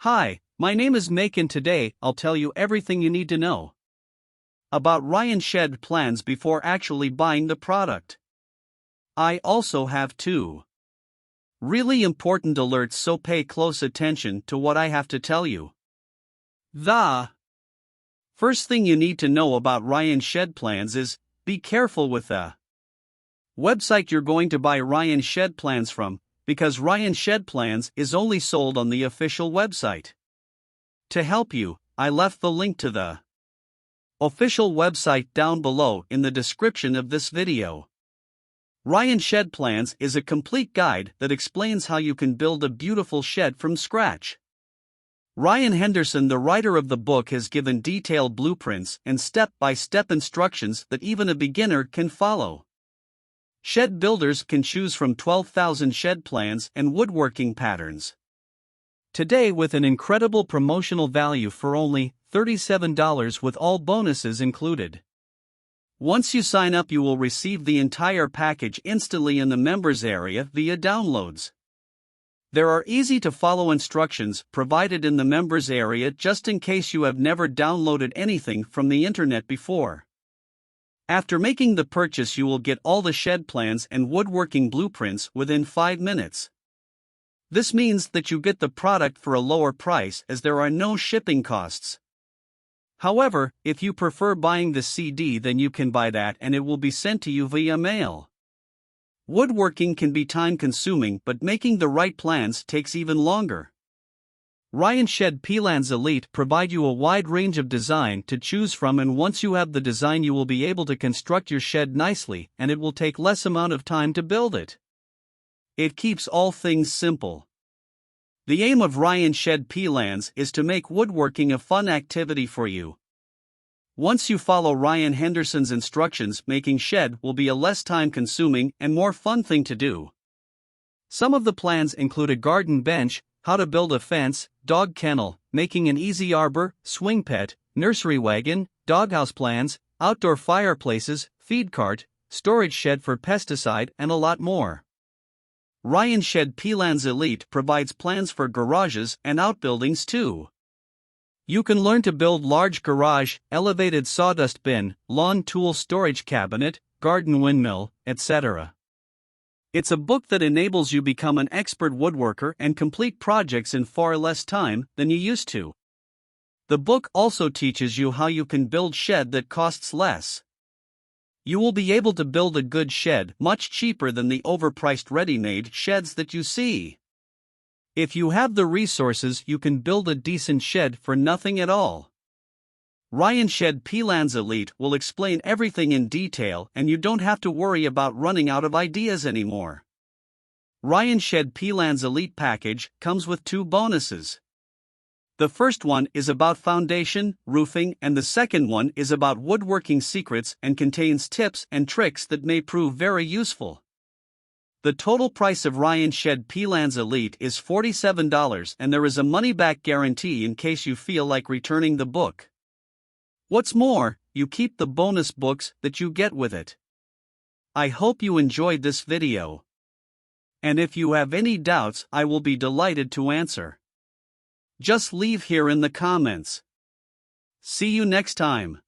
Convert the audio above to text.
Hi, my name is Mick and today I'll tell you everything you need to know about Ryan shed plans before actually buying the product. I also have two really important alerts, so pay close attention to what I have to tell you. The first thing you need to know about Ryan shed plans is, be careful with the website you're going to buy Ryan shed plans from, because Ryan shed plans is only sold on the official website. To help you, I left the link to the official website down below in the description of this video. Ryan Shed Plans is a complete guide that explains how you can build a beautiful shed from scratch. Ryan Henderson, the writer of the book, has given detailed blueprints and step-by-step instructions that even a beginner can follow. Shed builders can choose from 12,000 shed plans and woodworking patterns today with an incredible promotional value for only $37 with all bonuses included. Once you sign up, you will receive the entire package instantly in the members area via downloads. There are easy-to-follow instructions provided in the members area just in case you have never downloaded anything from the internet before. After making the purchase, you will get all the shed plans and woodworking blueprints within 5 minutes. This means that you get the product for a lower price as there are no shipping costs. However, if you prefer buying the CD, then you can buy that and it will be sent to you via mail. Woodworking can be time-consuming, but making the right plans takes even longer. Ryan Shed Plans Elite provide you a wide range of design to choose from, and once you have the design you will be able to construct your shed nicely and it will take less amount of time to build it. It keeps all things simple. The aim of Ryan Shed Plans is to make woodworking a fun activity for you. Once you follow Ryan Henderson's instructions, making shed will be a less time-consuming and more fun thing to do. Some of the plans include a garden bench, how to build a fence, dog kennel, making an easy arbor, swing pet, nursery wagon, doghouse plans, outdoor fireplaces, feed cart, storage shed for pesticide, and a lot more. Ryan Shed Plans Elite provides plans for garages and outbuildings too. You can learn to build large garage, elevated sawdust bin, lawn tool storage cabinet, garden windmill, etc. It's a book that enables you become an expert woodworker and complete projects in far less time than you used to. The book also teaches you how you can build shed that costs less. You will be able to build a good shed much cheaper than the overpriced ready-made sheds that you see. If you have the resources, you can build a decent shed for nothing at all. Ryan Shed Plans Elite will explain everything in detail and you don't have to worry about running out of ideas anymore. Ryan Shed Plans Elite package comes with 2 bonuses. The first one is about foundation, roofing, and the second one is about woodworking secrets and contains tips and tricks that may prove very useful. The total price of Ryan Shed Plans Elite is $47 and there is a money-back guarantee in case you feel like returning the book. What's more, you keep the bonus books that you get with it. I hope you enjoyed this video. And if you have any doubts, I will be delighted to answer. Just leave here in the comments. See you next time.